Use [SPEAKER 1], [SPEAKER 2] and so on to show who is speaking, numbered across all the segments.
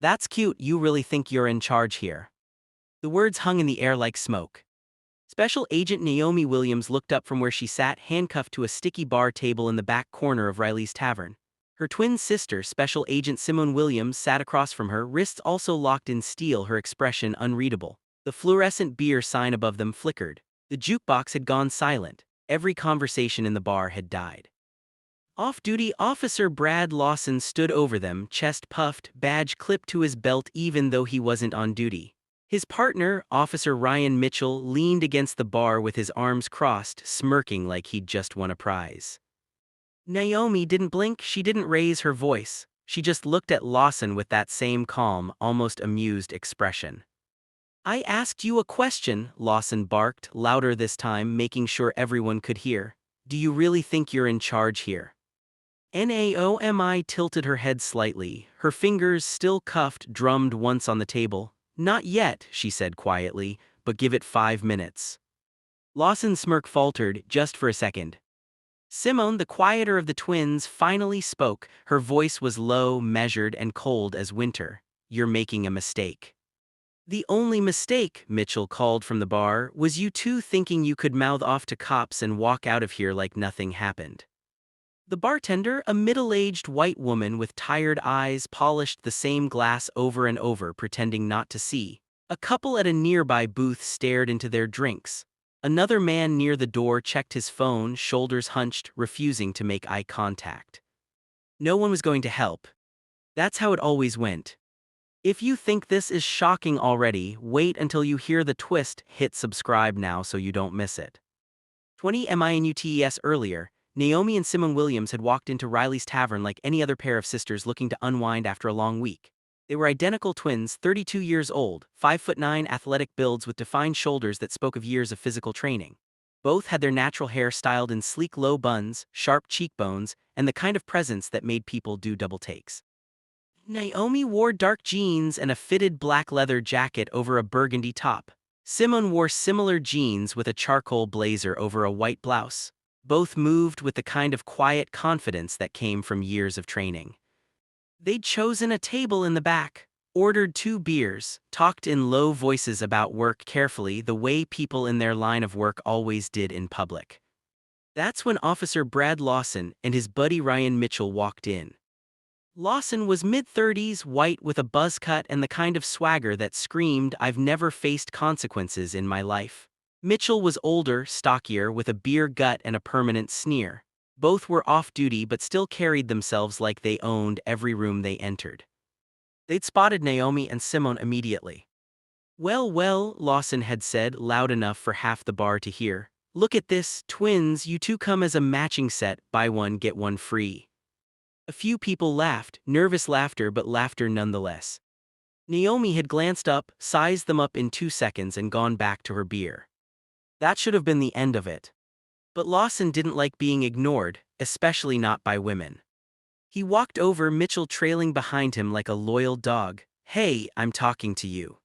[SPEAKER 1] That's cute, you really think you're in charge here. The words hung in the air like smoke. Special Agent Naomi Williams looked up from where she sat handcuffed to a sticky bar table in the back corner of Riley's tavern. Her twin sister, Special Agent Simone Williams, sat across from her, wrists also locked in steel, her expression unreadable. The fluorescent beer sign above them flickered. The jukebox had gone silent. Every conversation in the bar had died. Off-duty Officer Brad Lawson stood over them, chest puffed, badge clipped to his belt even though he wasn't on duty. His partner, Officer Ryan Mitchell, leaned against the bar with his arms crossed, smirking like he'd just won a prize. Naomi didn't blink, she didn't raise her voice. She just looked at Lawson with that same calm, almost amused expression. "I asked you a question," Lawson barked, louder this time, making sure everyone could hear. "Do you really think you're in charge here?" Naomi tilted her head slightly, her fingers still cuffed, drummed once on the table. "Not yet," she said quietly, "but give it 5 minutes." Lawson's smirk faltered, just for a second. Simone, the quieter of the twins, finally spoke. Her voice was low, measured, and cold as winter. "You're making a mistake." "The only mistake," Mitchell called from the bar, "was you two thinking you could mouth off to cops and walk out of here like nothing happened." The bartender, a middle-aged white woman with tired eyes, polished the same glass over and over, pretending not to see. A couple at a nearby booth stared into their drinks. Another man near the door checked his phone, shoulders hunched, refusing to make eye contact. No one was going to help. That's how it always went. If you think this is shocking already, wait until you hear the twist. Hit subscribe now so you don't miss it. 20 minutes earlier, Naomi and Simone Williams had walked into Riley's tavern like any other pair of sisters looking to unwind after a long week. They were identical twins, 32 years old, 5'9", athletic builds with defined shoulders that spoke of years of physical training. Both had their natural hair styled in sleek low buns, sharp cheekbones, and the kind of presence that made people do double takes. Naomi wore dark jeans and a fitted black leather jacket over a burgundy top. Simone wore similar jeans with a charcoal blazer over a white blouse. Both moved with the kind of quiet confidence that came from years of training. They'd chosen a table in the back, ordered 2 beers, talked in low voices about work carefully the way people in their line of work always did in public. That's when Officer Brad Lawson and his buddy Ryan Mitchell walked in. Lawson was mid-30s, white with a buzz cut and the kind of swagger that screamed, "I've never faced consequences in my life." Mitchell was older, stockier, with a beer gut and a permanent sneer. Both were off-duty but still carried themselves like they owned every room they entered. They'd spotted Naomi and Simone immediately. "Well, well," Lawson had said, loud enough for half the bar to hear. "Look at this, twins, you two come as a matching set, buy one get one free." A few people laughed, nervous laughter but laughter nonetheless. Naomi had glanced up, sized them up in 2 seconds and gone back to her beer. That should have been the end of it. But Lawson didn't like being ignored, especially not by women. He walked over, Mitchell trailing behind him like a loyal dog. "Hey, I'm talking to you."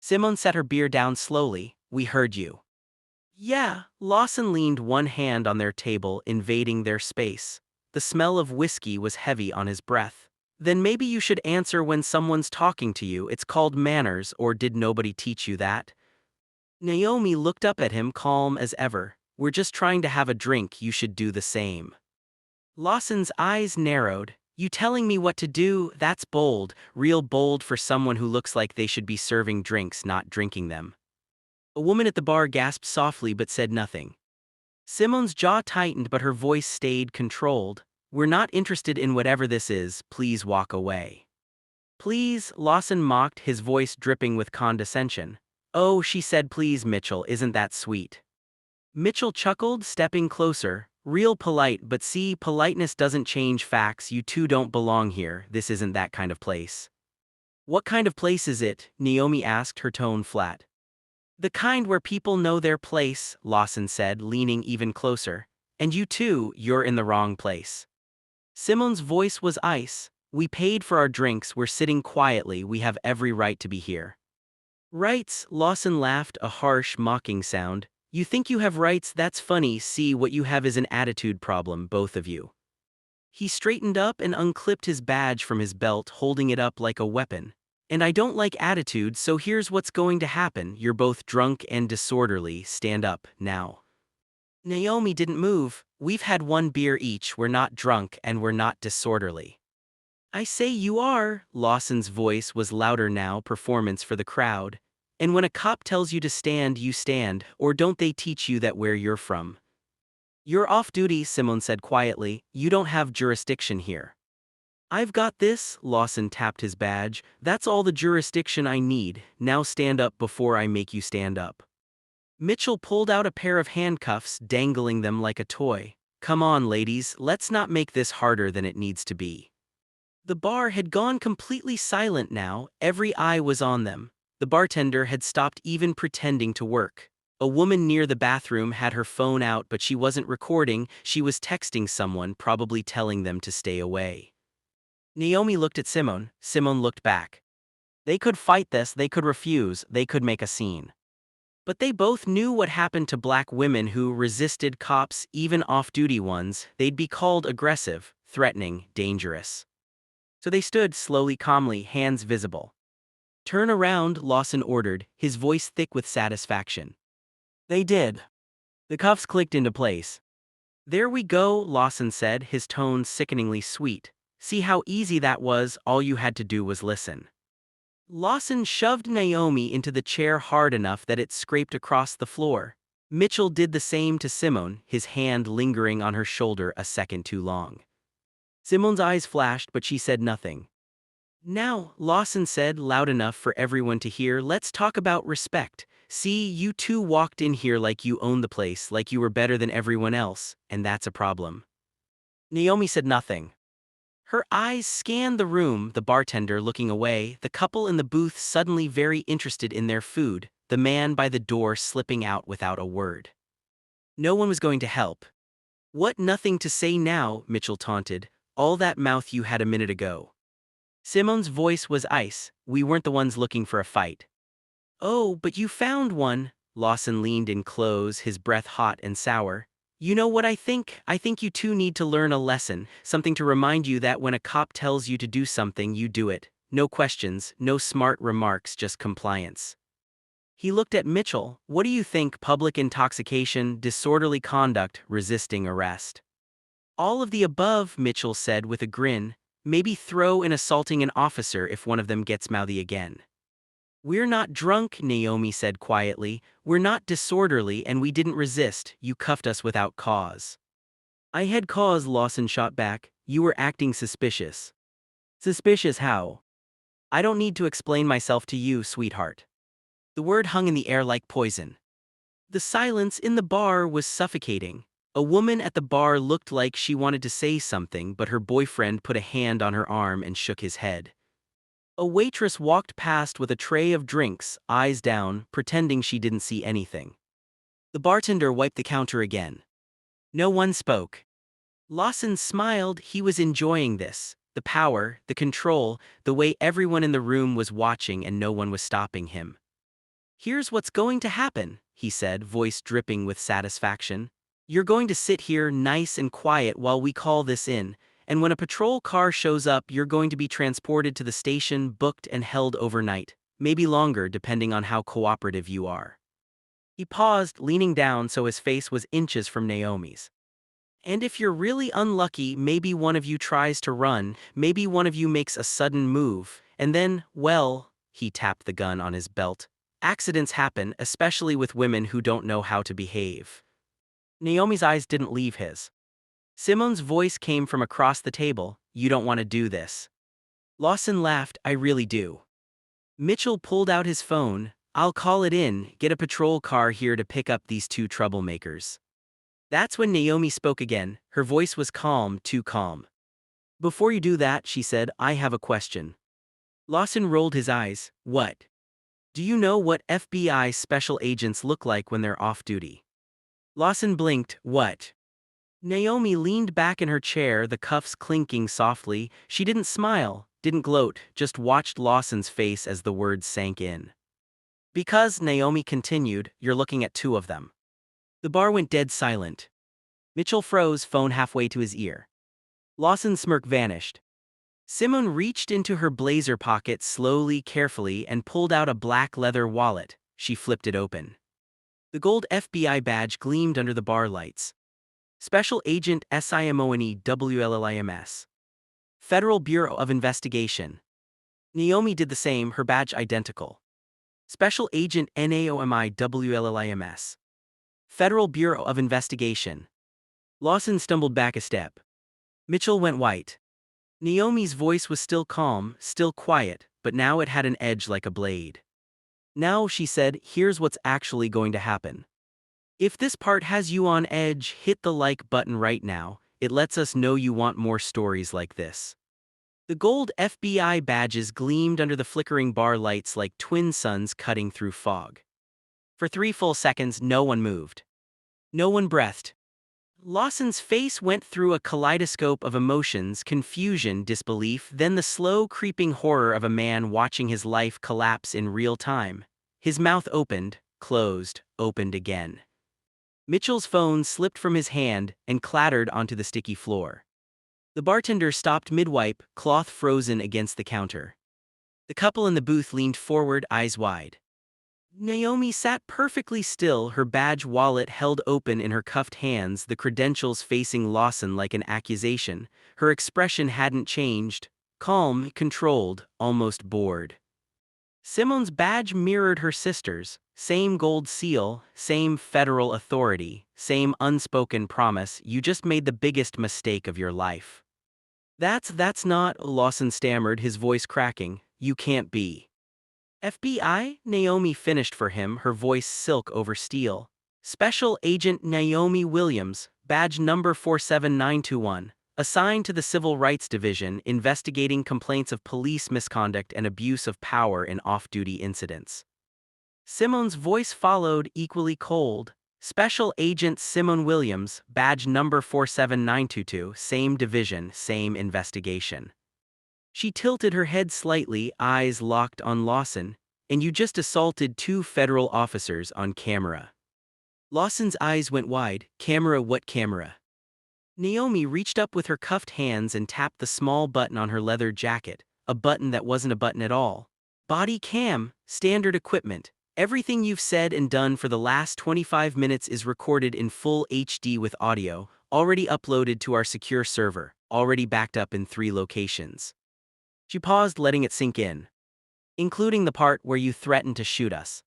[SPEAKER 1] Simone set her beer down slowly. "We heard you." "Yeah." Lawson leaned one hand on their table, invading their space. The smell of whiskey was heavy on his breath. "Then maybe you should answer when someone's talking to you. It's called manners, or did nobody teach you that?" Naomi looked up at him, calm as ever. "We're just trying to have a drink, you should do the same." Lawson's eyes narrowed. "You telling me what to do? That's bold, real bold for someone who looks like they should be serving drinks, not drinking them." A woman at the bar gasped softly but said nothing. Simone's jaw tightened but her voice stayed controlled. "We're not interested in whatever this is, please walk away." "Please," Lawson mocked, his voice dripping with condescension. "Oh," she said, "please, Mitchell, isn't that sweet?" Mitchell chuckled, stepping closer. "Real polite, but see, politeness doesn't change facts. You two don't belong here, this isn't that kind of place." "What kind of place is it?" Naomi asked, her tone flat. "The kind where people know their place," Lawson said, leaning even closer. "And you two, you're in the wrong place." Simone's voice was ice. "We paid for our drinks, we're sitting quietly, we have every right to be here." "Rights," Lawson laughed, a harsh, mocking sound. "You think you have rights? That's funny. See, what you have is an attitude problem, both of you." He straightened up and unclipped his badge from his belt, holding it up like a weapon. And I don't like attitude, so here's what's going to happen. You're both drunk and disorderly. Stand up, now. Naomi didn't move. We've had one beer each. We're not drunk and we're not disorderly. I say you are. Lawson's voice was louder now, performance for the crowd. And when a cop tells you to stand, you stand, or don't they teach you that where you're from? You're off duty, Simone said quietly. You don't have jurisdiction here. I've got this, Lawson tapped his badge. That's all the jurisdiction I need. Now stand up before I make you stand up. Mitchell pulled out a pair of handcuffs, dangling them like a toy. Come on, ladies, let's not make this harder than it needs to be. The bar had gone completely silent now, every eye was on them. The bartender had stopped even pretending to work. A woman near the bathroom had her phone out, but she wasn't recording, she was texting someone, probably telling them to stay away. Naomi looked at Simone. Simone looked back. They could fight this, they could refuse, they could make a scene. But they both knew what happened to black women who resisted cops, even off-duty ones. They'd be called aggressive, threatening, dangerous. So they stood slowly, calmly, hands visible. Turn around, Lawson ordered, his voice thick with satisfaction. They did. The cuffs clicked into place. There we go, Lawson said, his tone sickeningly sweet. See how easy that was, all you had to do was listen. Lawson shoved Naomi into the chair hard enough that it scraped across the floor. Mitchell did the same to Simone, his hand lingering on her shoulder a second too long. Simone's eyes flashed, but she said nothing. Now, Lawson said, loud enough for everyone to hear, let's talk about respect. See, you two walked in here like you owned the place, like you were better than everyone else, and that's a problem. Naomi said nothing. Her eyes scanned the room, the bartender looking away, the couple in the booth suddenly very interested in their food, the man by the door slipping out without a word. No one was going to help. What, nothing to say now, Mitchell taunted, all that mouth you had a minute ago. Simone's voice was ice, we weren't the ones looking for a fight. Oh, but you found one, Lawson leaned in close, his breath hot and sour. You know what I think? I think you two need to learn a lesson, something to remind you that when a cop tells you to do something, you do it. No questions, no smart remarks, just compliance. He looked at Mitchell. What do you think? Public intoxication, disorderly conduct, resisting arrest. All of the above, Mitchell said with a grin. Maybe throw in assaulting an officer if one of them gets mouthy again. We're not drunk, Naomi said quietly. We're not disorderly and we didn't resist. You cuffed us without cause. I had cause, Lawson shot back. You were acting suspicious. Suspicious how? I don't need to explain myself to you, sweetheart. The word hung in the air like poison. The silence in the bar was suffocating. A woman at the bar looked like she wanted to say something, but her boyfriend put a hand on her arm and shook his head. A waitress walked past with a tray of drinks, eyes down, pretending she didn't see anything. The bartender wiped the counter again. No one spoke. Lawson smiled, he was enjoying this. The power, the control, the way everyone in the room was watching and no one was stopping him. Here's what's going to happen, he said, voice dripping with satisfaction. You're going to sit here nice and quiet while we call this in. And when a patrol car shows up, you're going to be transported to the station, booked and held overnight, maybe longer depending on how cooperative you are. He paused, leaning down so his face was inches from Naomi's. And if you're really unlucky, maybe one of you tries to run, maybe one of you makes a sudden move, and then, well, he tapped the gun on his belt. Accidents happen, especially with women who don't know how to behave. Naomi's eyes didn't leave his. Simone's voice came from across the table. You don't want to do this. Lawson laughed. I really do. Mitchell pulled out his phone. I'll call it in, get a patrol car here to pick up these two troublemakers. That's when Naomi spoke again. Her voice was calm, too calm. Before you do that, she said, I have a question. Lawson rolled his eyes. What? Do you know what FBI special agents look like when they're off duty? Lawson blinked. What? Naomi leaned back in her chair, the cuffs clinking softly. She didn't smile, didn't gloat, just watched Lawson's face as the words sank in. Because, Naomi continued, you're looking at two of them. The bar went dead silent. Mitchell froze, phone halfway to his ear. Lawson's smirk vanished. Simone reached into her blazer pocket slowly, carefully, and pulled out a black leather wallet. She flipped it open. The gold FBI badge gleamed under the bar lights. Special Agent Simone Williams. Federal Bureau of Investigation. Naomi did the same, her badge identical. Special Agent Naomi Williams. Federal Bureau of Investigation. Lawson stumbled back a step. Mitchell went white. Naomi's voice was still calm, still quiet, but now it had an edge like a blade. Now, she said, here's what's actually going to happen. If this part has you on edge, hit the like button right now. It lets us know you want more stories like this. The gold FBI badges gleamed under the flickering bar lights like twin suns cutting through fog. For 3 full seconds, no one moved. No one breathed. Lawson's face went through a kaleidoscope of emotions, confusion, disbelief, then the slow, creeping horror of a man watching his life collapse in real time. His mouth opened, closed, opened again. Mitchell's phone slipped from his hand and clattered onto the sticky floor. The bartender stopped mid-wipe, cloth frozen against the counter. The couple in the booth leaned forward, eyes wide. Naomi sat perfectly still, her badge wallet held open in her cuffed hands, the credentials facing Lawson like an accusation. Her expression hadn't changed, calm, controlled, almost bored. Simone's badge mirrored her sister's, same gold seal, same federal authority, same unspoken promise, you just made the biggest mistake of your life. That's not, Lawson stammered, his voice cracking, you can't be. FBI? Naomi finished for him, her voice silk over steel. Special Agent Naomi Williams, badge number 47921, assigned to the Civil Rights Division, investigating complaints of police misconduct and abuse of power in off-duty incidents. Simone's voice followed, equally cold. Special Agent Simone Williams, badge number 47922, same division, same investigation. She tilted her head slightly, eyes locked on Lawson. And you just assaulted 2 federal officers on camera. Lawson's eyes went wide. Camera? What camera? Naomi reached up with her cuffed hands and tapped the small button on her leather jacket, a button that wasn't a button at all. Body cam, standard equipment. Everything you've said and done for the last 25 minutes is recorded in full HD with audio, already uploaded to our secure server, already backed up in 3 locations. She paused, letting it sink in. Including the part where you threatened to shoot us.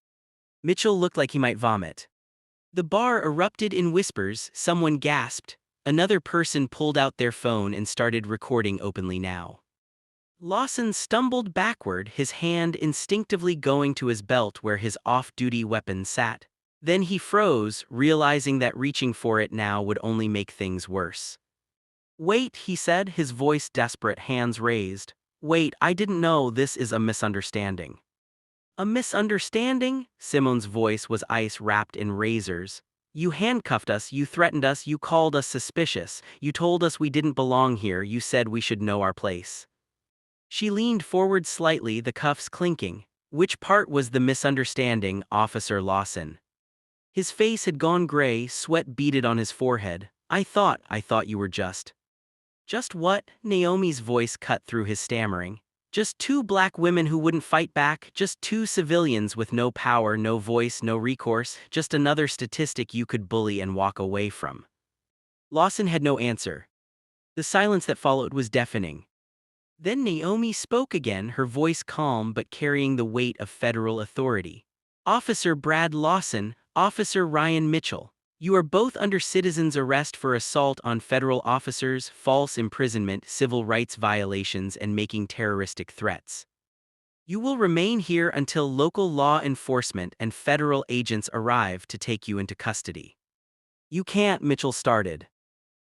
[SPEAKER 1] Mitchell looked like he might vomit. The bar erupted in whispers, someone gasped, another person pulled out their phone and started recording openly now. Lawson stumbled backward, his hand instinctively going to his belt where his off-duty weapon sat. Then he froze, realizing that reaching for it now would only make things worse. Wait, he said, his voice desperate, hands raised. Wait, I didn't know, this is a misunderstanding. A misunderstanding? Simone's voice was ice wrapped in razors. You handcuffed us, you threatened us, you called us suspicious, you told us we didn't belong here, you said we should know our place. She leaned forward slightly, the cuffs clinking. Which part was the misunderstanding, Officer Lawson? His face had gone gray, sweat beaded on his forehead. I thought you were just. Just what? Naomi's voice cut through his stammering. Just 2 black women who wouldn't fight back, just 2 civilians with no power, no voice, no recourse, just another statistic you could bully and walk away from. Lawson had no answer. The silence that followed was deafening. Then Naomi spoke again, her voice calm but carrying the weight of federal authority. Officer Brad Lawson, Officer Ryan Mitchell. You are both under citizen's arrest for assault on federal officers, false imprisonment, civil rights violations, and making terroristic threats. You will remain here until local law enforcement and federal agents arrive to take you into custody. You can't, Mitchell started.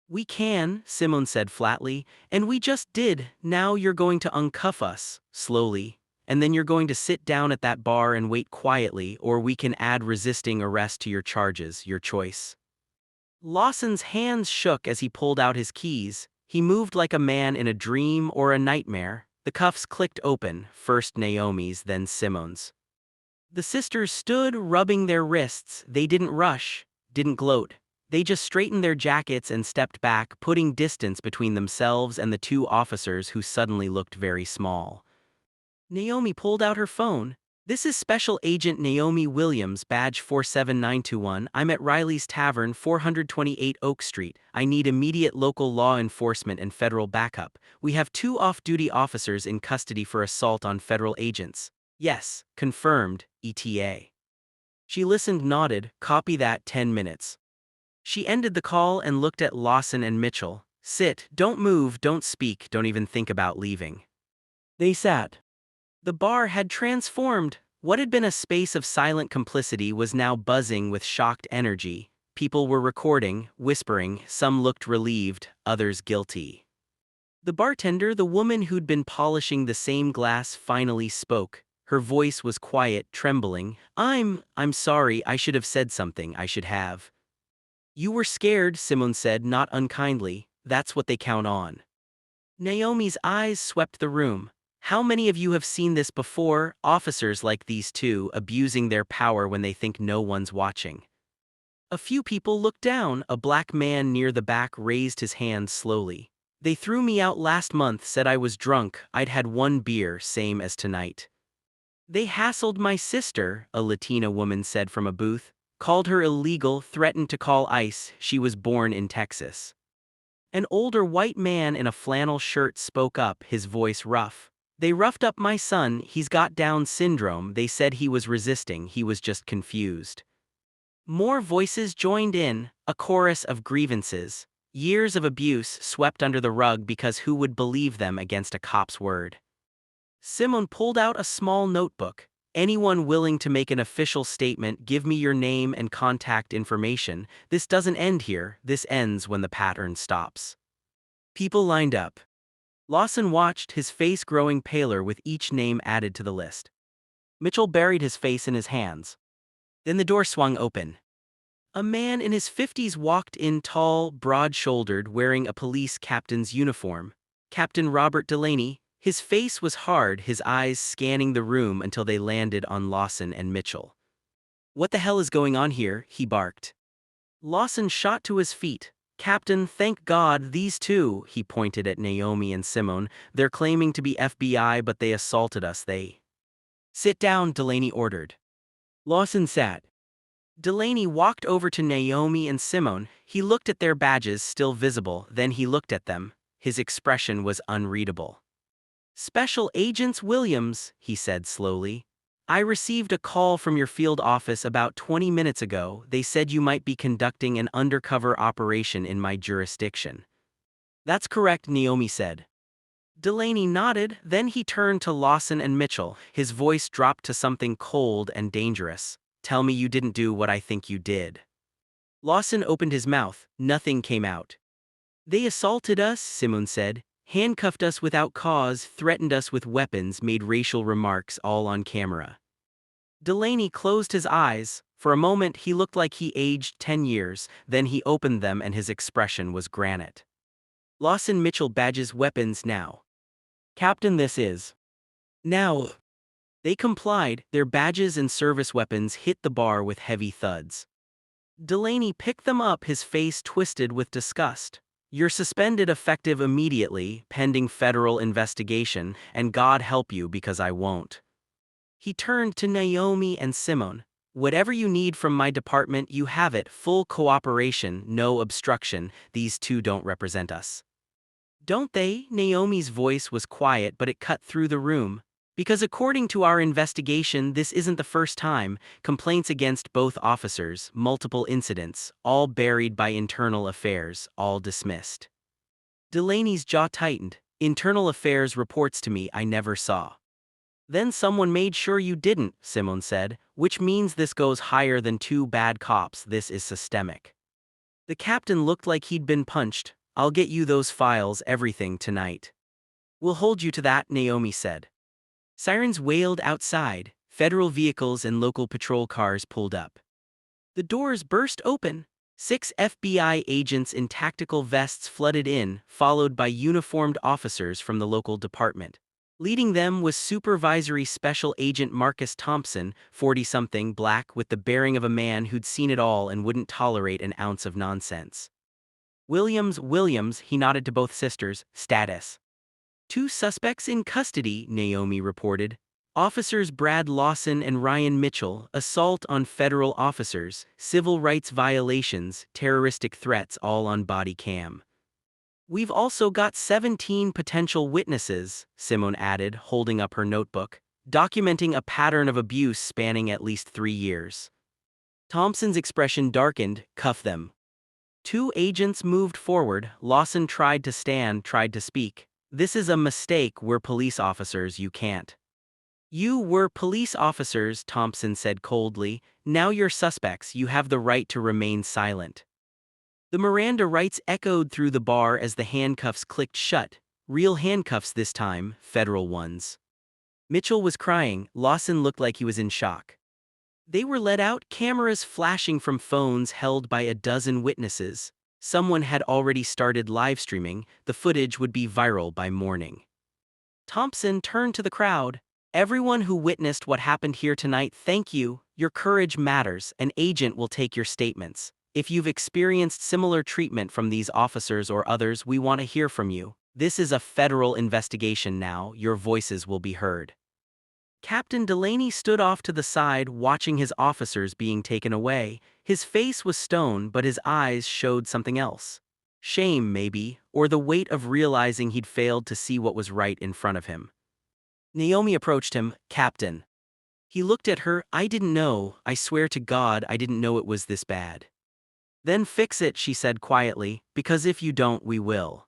[SPEAKER 1] We can, Simone said flatly, and we just did. Now you're going to uncuff us, slowly. And then you're going to sit down at that bar and wait quietly, or we can add resisting arrest to your charges, your choice. Lawson's hands shook as he pulled out his keys. He moved like a man in a dream or a nightmare. The cuffs clicked open, first Naomi's, then Simone's. The sisters stood, rubbing their wrists. They didn't rush, didn't gloat. They just straightened their jackets and stepped back, putting distance between themselves and the two officers who suddenly looked very small. Naomi pulled out her phone. "This is Special Agent Naomi Williams, badge 47921. I'm at Riley's Tavern, 428 Oak Street. I need immediate local law enforcement and federal backup. We have 2 off-duty officers in custody for assault on federal agents." "Yes, confirmed, ETA." She listened, nodded. "Copy that, 10 minutes. She ended the call and looked at Lawson and Mitchell. "Sit, don't move, don't speak, don't even think about leaving." They sat. The bar had transformed. What had been a space of silent complicity was now buzzing with shocked energy. People were recording, whispering, some looked relieved, others guilty. The bartender, the woman who'd been polishing the same glass, finally spoke. Her voice was quiet, trembling. I'm sorry, I should have said something, I should have." "You were scared," Simone said, not unkindly. "That's what they count on." Naomi's eyes swept the room. "How many of you have seen this before? Officers like these two, abusing their power when they think no one's watching." A few people looked down. A black man near the back raised his hand slowly. "They threw me out last month, said I was drunk, I'd had 1 beer, same as tonight. They hassled my sister," a Latina woman said from a booth. "Called her illegal, threatened to call ICE, she was born in Texas." An older white man in a flannel shirt spoke up, his voice rough. "They roughed up my son, he's got Down syndrome, they said he was resisting, he was just confused." More voices joined in, a chorus of grievances. Years of abuse swept under the rug because who would believe them against a cop's word? Simone pulled out a small notebook. "Anyone willing to make an official statement, give me your name and contact information. This doesn't end here, this ends when the pattern stops." People lined up. Lawson watched, his face growing paler with each name added to the list. Mitchell buried his face in his hands. Then the door swung open. A man in his 50s walked in, tall, broad-shouldered, wearing a police captain's uniform. Captain Robert Delaney. His face was hard, his eyes scanning the room until they landed on Lawson and Mitchell. "What the hell is going on here?" he barked. Lawson shot to his feet. "Captain, thank God, these two," he pointed at Naomi and Simone. "They're claiming to be FBI, but they assaulted us, they." "Sit down," Delaney ordered. Lawson sat. Delaney walked over to Naomi and Simone. He looked at their badges, still visible, then he looked at them. His expression was unreadable. "Special Agents Williams," he said slowly. "I received a call from your field office about 20 minutes ago. They said you might be conducting an undercover operation in my jurisdiction." "That's correct," Naomi said. Delaney nodded, then he turned to Lawson and Mitchell. His voice dropped to something cold and dangerous. "Tell me you didn't do what I think you did." Lawson opened his mouth. Nothing came out. "They assaulted us," Simone said. "Handcuffed us without cause, threatened us with weapons, made racial remarks, all on camera." Delaney closed his eyes. For a moment he looked like he aged 10 years, then he opened them and his expression was granite. "Lawson, Mitchell, badges, weapons now." "Captain, this is." "Now." They complied, their badges and service weapons hit the bar with heavy thuds. Delaney picked them up, his face twisted with disgust. "You're suspended effective immediately, pending federal investigation, and God help you because I won't." He turned to Naomi and Simone. "Whatever you need from my department, you have it, full cooperation, no obstruction, these two don't represent us." "Don't they?" Naomi's voice was quiet, but it cut through the room. "Because according to our investigation, this isn't the first time. Complaints against both officers, multiple incidents, all buried by internal affairs, all dismissed." Delaney's jaw tightened. "Internal affairs reports to me I never saw." "Then someone made sure you didn't," Simone said, "which means this goes higher than 2 bad cops, this is systemic." The captain looked like he'd been punched. "I'll get you those files, everything, tonight." "We'll hold you to that," Naomi said. Sirens wailed outside, federal vehicles and local patrol cars pulled up. The doors burst open. 6 FBI agents in tactical vests flooded in, followed by uniformed officers from the local department. Leading them was Supervisory Special Agent Marcus Thompson, 40-something, black, with the bearing of a man who'd seen it all and wouldn't tolerate an ounce of nonsense. Williams, he nodded to both sisters, status. Two suspects in custody, Naomi reported. Officers Brad Lawson and Ryan Mitchell, assault on federal officers, civil rights violations, terroristic threats, all on body cam. We've also got 17 potential witnesses, Simone added, holding up her notebook, documenting a pattern of abuse spanning at least 3 years. Thompson's expression darkened. Cuff them. Two agents moved forward. Lawson tried to stand, tried to speak. This is a mistake. We're police officers, you can't. You were police officers, Thompson said coldly. Now you're suspects, you have the right to remain silent. The Miranda rights echoed through the bar as the handcuffs clicked shut. Real handcuffs this time, federal ones. Mitchell was crying. Lawson looked like he was in shock. They were let out, cameras flashing from phones held by a dozen witnesses. Someone had already started live streaming. The footage would be viral by morning. Thompson turned to the crowd. Everyone who witnessed what happened here tonight, thank you. Your courage matters. An agent will take your statements. If you've experienced similar treatment from these officers or others, we want to hear from you. This is a federal investigation now. Your voices will be heard. Captain Delaney stood off to the side, watching his officers being taken away. His face was stone, but his eyes showed something else. Shame, maybe, or the weight of realizing he'd failed to see what was right in front of him. Naomi approached him. Captain. He looked at her. I didn't know. I swear to God, I didn't know it was this bad. Then fix it, she said quietly, because if you don't, we will.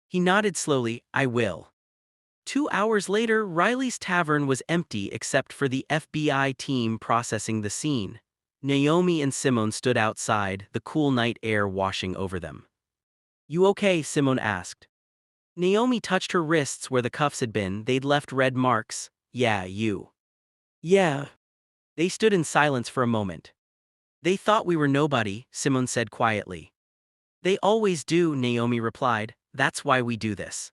[SPEAKER 1] He nodded slowly. I will. 2 hours later, Riley's tavern was empty except for the FBI team processing the scene. Naomi and Simone stood outside, the cool night air washing over them. You okay? Simone asked. Naomi touched her wrists where the cuffs had been. They'd left red marks. Yeah, you. Yeah. They stood in silence for a moment. They thought we were nobody, Simone said quietly. They always do, Naomi replied. That's why we do this.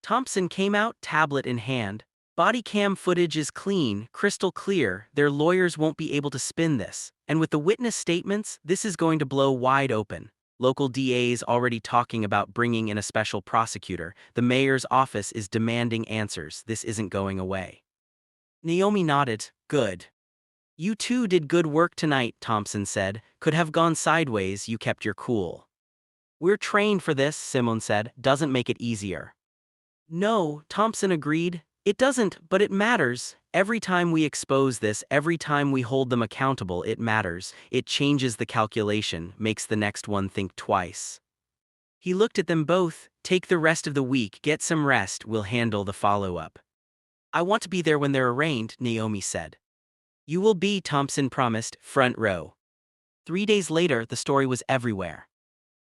[SPEAKER 1] Thompson came out, tablet in hand. Body cam footage is clean, crystal clear. Their lawyers won't be able to spin this. And with the witness statements, this is going to blow wide open. Local DAs already talking about bringing in a special prosecutor. The mayor's office is demanding answers. This isn't going away. Naomi nodded. Good. You two did good work tonight, Thompson said. Could have gone sideways, you kept your cool. We're trained for this, Simone said. Doesn't make it easier. No, Thompson agreed. It doesn't, but it matters. Every time we expose this, every time we hold them accountable, it matters. It changes the calculation, makes the next one think twice. He looked at them both. Take the rest of the week, get some rest, we'll handle the follow-up. I want to be there when they're arraigned, Naomi said. You will be, Thompson promised, front row. 3 days later, the story was everywhere.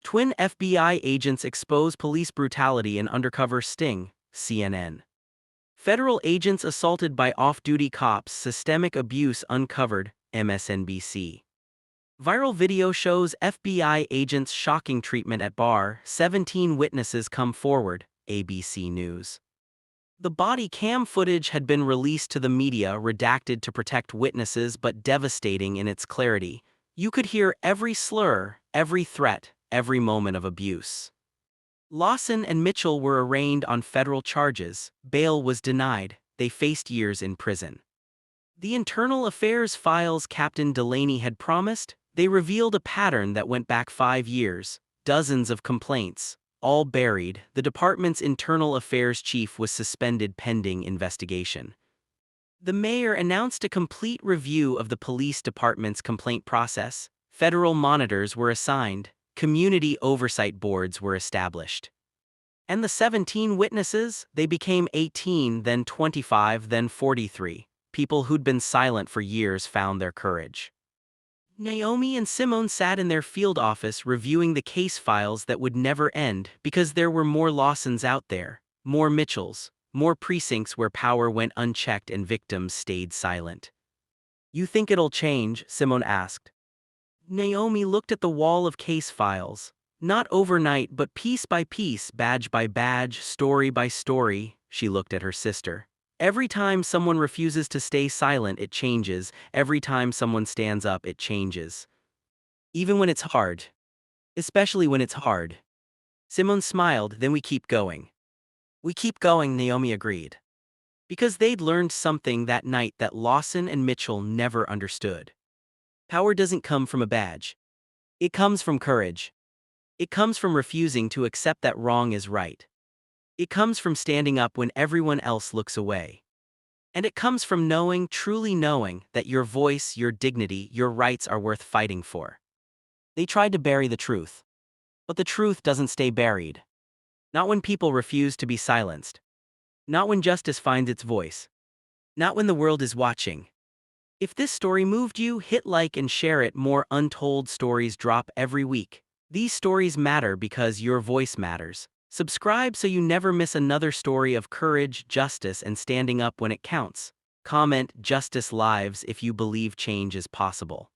[SPEAKER 1] Twin FBI agents expose police brutality in undercover sting, CNN. Federal agents assaulted by off-duty cops, systemic abuse uncovered, MSNBC. Viral video shows FBI agents' shocking treatment at bar, 17 witnesses come forward, ABC News. The body cam footage had been released to the media, redacted to protect witnesses but devastating in its clarity. You could hear every slur, every threat, every moment of abuse. Lawson and Mitchell were arraigned on federal charges. Bail was denied. They faced years in prison. The internal affairs files Captain Delaney had promised, they revealed a pattern that went back 5 years, dozens of complaints, all buried. The department's internal affairs chief was suspended pending investigation. The mayor announced a complete review of the police department's complaint process. Federal monitors were assigned. Community oversight boards were established. And the 17 witnesses, they became 18, then 25, then 43. People who'd been silent for years found their courage. Naomi and Simone sat in their field office reviewing the case files that would never end because there were more Lawsons out there, more Mitchells, more precincts where power went unchecked and victims stayed silent. You think it'll change? Simone asked. Naomi looked at the wall of case files. Not overnight, but piece by piece, badge by badge, story by story. She looked at her sister. Every time someone refuses to stay silent, it changes. Every time someone stands up, it changes. Even when it's hard. Especially when it's hard. Simone smiled, then we keep going. We keep going, Naomi agreed. Because they'd learned something that night that Lawson and Mitchell never understood. Power doesn't come from a badge. It comes from courage. It comes from refusing to accept that wrong is right. It comes from standing up when everyone else looks away. And it comes from knowing, truly knowing, that your voice, your dignity, your rights are worth fighting for. They tried to bury the truth. But the truth doesn't stay buried. Not when people refuse to be silenced. Not when justice finds its voice. Not when the world is watching. If this story moved you, hit like and share it. More untold stories drop every week. These stories matter because your voice matters. Subscribe so you never miss another story of courage, justice, and standing up when it counts. Comment "Justice Lives" if you believe change is possible.